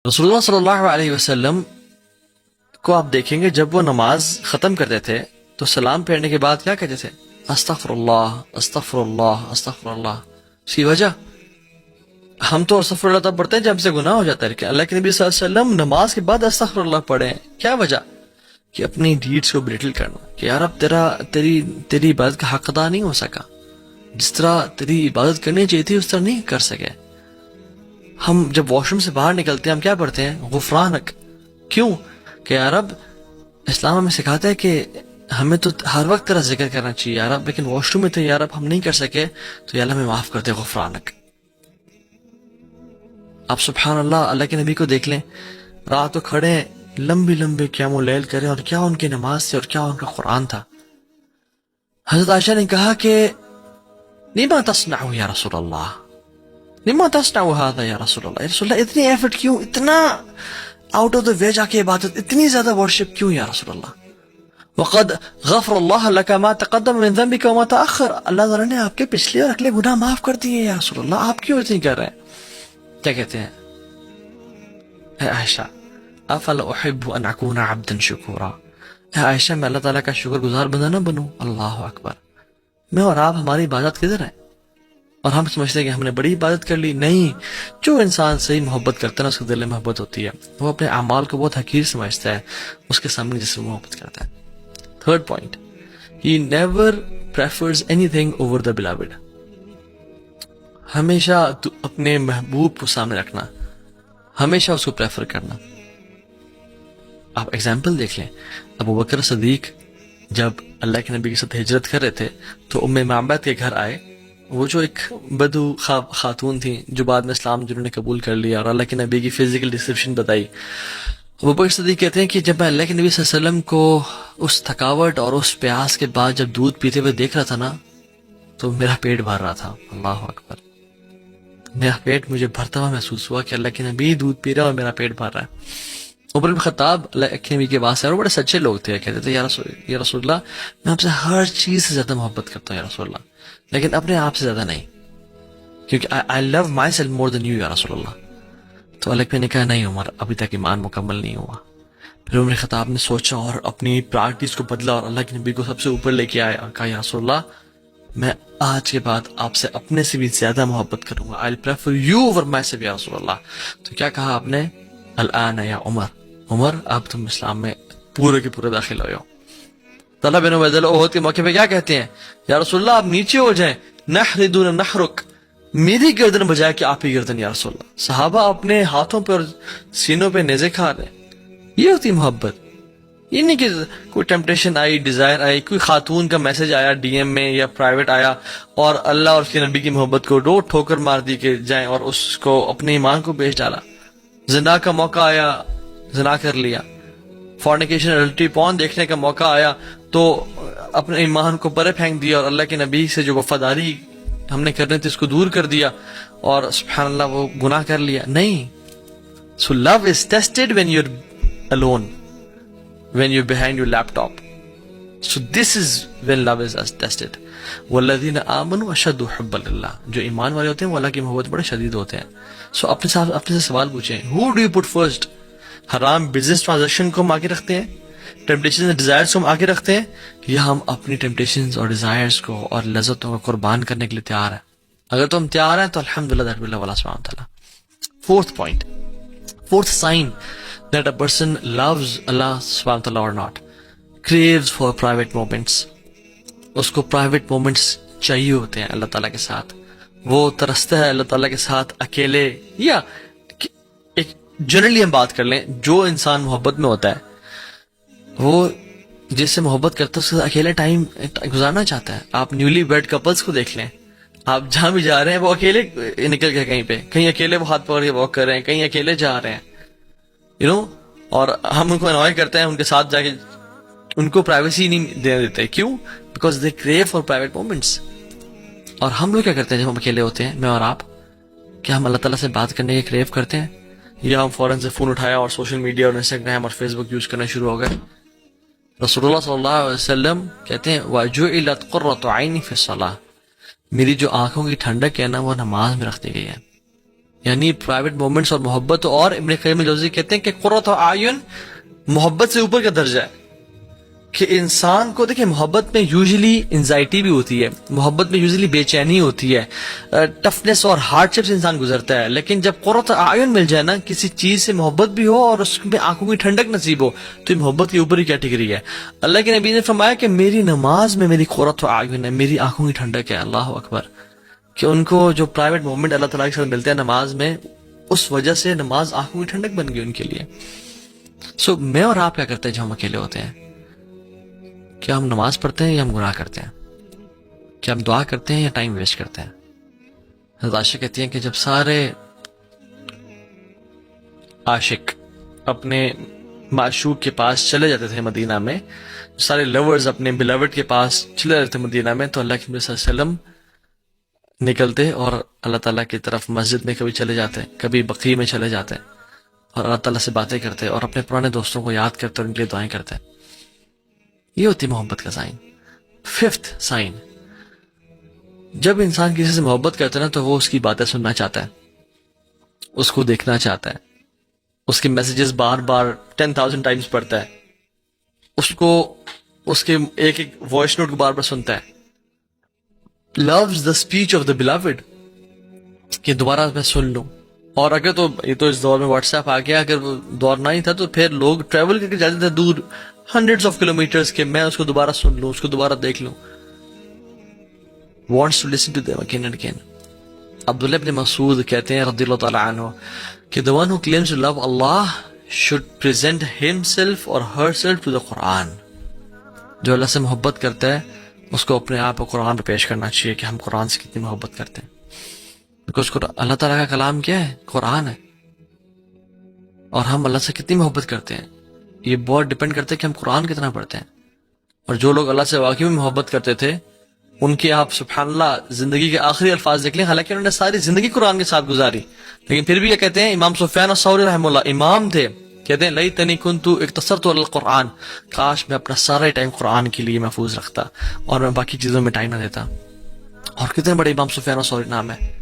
رسول اللہ صلی اللہ علیہ وسلم کو آپ دیکھیں گے جب وہ نماز ختم کرتے تھے تو سلام پھیرنے کے بعد کیا کہتے تھے؟ استغفر اللہ استغفر اللہ استغفر اللہ. اس کی وجہ ہم تو استغفر اللہ تب پڑھتے ہیں جب سے گناہ ہو جاتا ہے، لیکن اللہ کے نبی صلی اللہ علیہ وسلم نماز کے بعد استغفر اللہ پڑھیں. کیا وجہ؟ کہ اپنی ڈیڈز کو بریٹل کرنا، کہ یار اب تیری عبادت کا حق ادا نہیں ہو سکا، جس طرح تیری عبادت کرنی چاہیے تھی اس طرح نہیں کر سکے. ہم جب واش روم سے باہر نکلتے ہیں ہم کیا پڑھتے ہیں؟ غفرانک. کیوں؟ کہ یا رب اسلام ہمیں سکھاتا ہے کہ ہمیں تو ہر وقت تیرا ذکر کرنا چاہیے یا رب، لیکن واش روم میں تو یا رب ہم نہیں کر سکے تو یا اللہ ہمیں معاف کر دے، غفرانک. آپ سبحان اللہ اللہ کے نبی کو دیکھ لیں، رات کو کھڑے لمبی لمبی قیام اللیل کریں، اور کیا ان کی نماز تھی اور کیا ان کا قرآن تھا. حضرت عائشہ نے کہا کہ لما تصنع یا رسول اللہ، لما تصنع هذا یا رسول اللہ، یا رسول اللہ اتنی ایفرٹ کیوں، اتنا آؤٹ آف دا وے جا کے عبادت، اتنی زیادہ ورشپ کیوں یا رسول اللہ؟ وقد غفر اللہ لك ما تقدم من ذنبك وما تأخر، اللہ تعالیٰ نے آپ کے پچھلے اور اگلے گناہ معاف کر دیے یا رسول اللہ، آپ کیوں اتنی کر رہے ہیں؟ کیا کہتے ہیں؟ اے عائشہ افلا احب ان اکون عبدا شکورا، اے عائشہ میں اللہ تعالیٰ کا شکر گزار بندہ نہ بنوں؟ اللہ اکبر. میں اور آپ، ہماری عبادت کدھر ہے؟ اور ہم سمجھتے ہیں کہ ہم نے بڑی عبادت کر لی. نہیں، جو انسان صحیح محبت کرتا ہے نا اس کے دل میں محبت ہوتی ہے، وہ اپنے اعمال کو بہت حقیر سمجھتا ہے اس کے سامنے جس سے محبت کرتا ہے. Third point, he never prefers anything over the beloved. ہمیشہ اپنے محبوب کو سامنے رکھنا، ہمیشہ اس کو پریفر کرنا. آپ ایگزامپل دیکھ لیں، ابو بکر صدیق جب اللہ کے نبی کے ساتھ ہجرت کر رہے تھے تو ام معبد کے گھر آئے. وہ جو ایک بدو خاتون تھیں جو بعد میں اسلام جنہوں نے قبول کر لیا اور اللہ کے نبی کی فزیکل ڈسکرپشن بتائی. ابو بکر صدیق کہتے ہیں کہ جب میں اللہ کے نبی صلی اللہ علیہ وسلم کو اس تھکاوٹ اور اس پیاس کے بعد جب دودھ پیتے ہوئے دیکھ رہا تھا نا تو میرا پیٹ بھر رہا تھا. اللہ اکبر. میرا پیٹ مجھے بھرتا ہوا محسوس ہوا کہ اللہ کے نبی دودھ پی رہا ہے اور میرا پیٹ بھر رہا ہے. عمر بن خطاب اللہ کے نبی کے واسطے اور بڑے سچے لوگ تھے، کہتے تھے یا رسول اللہ میں آپ سے ہر چیز سے زیادہ محبت کرتا ہوں یا رسول اللہ، لیکن اپنے آپ سے زیادہ نہیں، کیونکہ I love myself more than you یا رسول اللہ. تو اللہ نے کہا نہیں عمر، ابھی تک ایمان مکمل نہیں ہوا. پھر عمر خطاب نے سوچا اور اپنی پرائرٹیز کو بدلا اور اللہ کے نبی کو سب سے اوپر لے کے آئے اور کہا یا رسول اللہ میں آج کے بعد آپ سے اپنے سے بھی زیادہ محبت کروں گا. I'll prefer you over myself یا رسول اللہ. تو کیا کہا آپ نے؟ الآن یا عمر اب تم اسلام میں پورے کے پورے داخل ہوئے ہو. طلحہ بن عبید اللہ عہد کے موقع پہ کیا کہتے ہیں؟ یا رسول اللہ آپ نیچے ہو جائیں، نحر دون نحرک، میری گردن بجائے کہ آپ ہی گردن یا رسول اللہ. صحابہ اپنے ہاتھوں پہ اور سینوں پہ نیزے کھا رہے ہیں. یہ ہوتی محبت. یہ نہیں کہ کوئی ٹیمپٹیشن آئی، ڈیزائر آئی، کوئی خاتون کا میسج آیا ڈی ایم میں یا پرائیویٹ آیا اور اللہ اور اس کے نبی کی محبت کو دو ٹھوکر مار دی کہ جائیں اور اس کو اپنے ایمان کو بیچ ڈالا. زنا کا موقع آیا، زنا کر لیا. فورنیکیشن اڈلٹری پون دیکھنے کا موقع آیا تو اپنے ایمان کو پرے پھینک دیا اور اللہ کے نبی سے جو وفاداری ہم نے کرنی تھی اس کو دور کر دیا اور سبحان اللہ وہ گناہ کر لیا. نہیں. So love is tested when you're alone, when you're behind your laptop. So this is when love is tested. والذین آمنوا اشد حبا للہ، جو ایمان والے ہوتے ہیں وہ اللہ کی محبت بڑے شدید ہوتے ہیں. سو اپنے سے سوال پوچھیں، who do you put first؟ حرام بزنس ٹرانزیکشن کو ہم آگے رکھتے ہیں، ٹیمپٹیشنز اور ڈیزائرز کو ہم آگے رکھتے ہیں، یا ہم اپنی ٹیمپٹیشنز اور ڈیزائرز کو اور لذتوں کو قربان کرنے کے لیے تیار ہیں؟ اگر تم تیار ہیں تو الحمدللہ دیٹ ول لو اللہ سبحانہ وتعالیٰ. Fourth point, fourth sign that a person loves Allah subhanahu wa ta'ala or not، craves for private moments. اس کو private moments چاہیے ہوتے ہیں اللہ تعالیٰ کے ساتھ. وہ ترستا ہے اللہ تعالیٰ کے ساتھ اکیلے، یا ایک جنرلی ہم بات کر لیں جو انسان محبت میں ہوتا ہے وہ جس سے محبت کرتا ہے اس کے ساتھ اکیلے ٹائم گزارنا چاہتا ہے. آپ نیولی ویڈ کپلز کو دیکھ لیں، آپ جہاں بھی جا رہے ہیں وہ اکیلے نکل گئے، کہیں پہ کہیں اکیلے وہ ہاتھ پکڑ کے واک کر رہے ہیں، کہیں اکیلے جا رہے ہیں اور ہم ان کو انوائے کرتے ہیں ان کے ساتھ جا کے، ان کو پرائیویسی نہیں دینے دیتے. کیوں؟ Because they crew for private moments. اور ہم لوگ کیا کرتے ہیں جب ہم اکیلے ہوتے ہیں، میں اور آپ، کیا ہم اللہ تعالیٰ سے بات کرنے کے کریو کرتے ہیں، یا ہم فوراً سے فون اٹھایا اور سوشل میڈیا اور انسٹاگرام اور فیس بک یوز کرنا شروع ہو گئے؟ رسول اللہ صلی اللہ علیہ وسلم کہتے ہیں وَجُعِلَتْ قُرَّةُ عَيْنِي فِي الصَّلَاةِ، میری جو آنکھوں کی ٹھنڈک ہے نا وہ نماز میں رکھ دی گئی ہے. یعنی پرائیویٹ مومنٹس اور محبت. اور ابن قیم الجوزی کہتے ہیں کہ قرۃ اعین محبت سے اوپر کا درجہ ہے. کہ انسان کو دیکھیں محبت میں یوزلی انزائٹی بھی ہوتی ہے, محبت میں یوزلی بے چینی ہوتی ہے, ٹفنس اور ہارڈ شپ سے انسان گزرتا ہے. لیکن جب قرۃ اعین مل جائے نا, کسی چیز سے محبت بھی ہو اور اس میں آنکھوں کی ٹھنڈک نصیب ہو, تو یہ محبت کی اوپر ہی کیٹیگری ہے. اللہ کے نبی نے فرمایا کہ میری نماز میں میری قرۃ اعین ہے, میری آنکھوں کی ٹھنڈک ہے. اللہ اکبر. کہ ان کو جو پرائیویٹ مومنٹ اللہ تعالیٰ کے ساتھ ملتے ہیں نماز میں, اس وجہ سے نماز آنکھوں کی ٹھنڈک بن گئی ان کے لیے. سو میں اور آپ کیا کرتے ہیں جب ہم اکیلے ہوتے ہیں؟ کیا ہم نماز پڑھتے ہیں یا ہم گناہ کرتے ہیں؟ کیا ہم دعا کرتے ہیں یا ٹائم ویسٹ کرتے ہیں؟ حضرت عائشہ کہتی ہیں کہ جب سارے عاشق اپنے معشوق کے پاس چلے جاتے تھے مدینہ میں, سارے لورز اپنے بلاوڈ کے پاس چلے جاتے تھے مدینہ میں, تو اللہ کے نبی صلی اللہ علیہ وسلم نکلتے اور اللہ تعالیٰ کی طرف مسجد میں کبھی چلے جاتے, کبھی بقیع میں چلے جاتے, اور اللہ تعالیٰ سے باتیں کرتے اور اپنے پرانے دوستوں کو یاد کرتے اور ان کے لیے دعائیں کرتے. یہ ہوتی محبت کا سائن. 5th سائن, جب انسان کسی سے محبت کرتا ہے نا, تو وہ اس کی باتیں سننا چاہتا ہے, اس کو دیکھنا چاہتا ہے, اس کے میسیجز بار بار 10,000 ٹائمز پڑھتا ہے, اس کے ایک ایک وائس نوٹ کو بار بار سنتا ہے. loves the speech of the beloved, کہ دوبارہ میں سن لوں. اور اگر تو یہ تو اس دور میں واٹس ایپ آ گیا, اگر وہ دور نہ ہی تھا تو پھر لوگ ٹریول کر کے جاتے تھے دور ہنڈریڈز آف کلومیٹرز کے, میں اس کو دوبارہ سن لوں, اس کو دوبارہ دیکھ لوں. wants to listen to them again and again. عبداللہ ابن مسعود کہتے ہیں رضی اللہ تعالیٰ عنہ کہ the one who claims to love Allah should present himself or herself to the Quran. جو اللہ سے محبت کرتا ہے اس کو اپنے آپ کو قرآن پہ پیش کرنا چاہیے کہ ہم قرآن سے کتنی محبت کرتے ہیں. بیکاز اللہ تعالیٰ کا کلام کیا ہے؟ قرآن ہے. اور ہم اللہ سے کتنی محبت کرتے ہیں یہ بہت ڈپینڈ کرتا ہے کہ ہم قرآن کتنا پڑھتے ہیں. اور جو لوگ اللہ سے واقعی میں محبت کرتے تھے, ان کی آپ سبحان اللہ زندگی کے آخری الفاظ دیکھ لیں, حالانکہ انہوں نے ساری زندگی قرآن کے ساتھ گزاری, لیکن پھر بھی کیا کہتے ہیں؟ امام سفیان الثوری رحمہ اللہ امام تھے, کہتے ہیں لیتنی کنت اقتصرت علی القرآن, کاش میں اپنا سارا ٹائم قرآن کے لیے محفوظ رکھتا اور میں باقی چیزوں میں ٹائم نہ دیتا. اور کتنے بڑے امام سفیان الثوری نام ہے.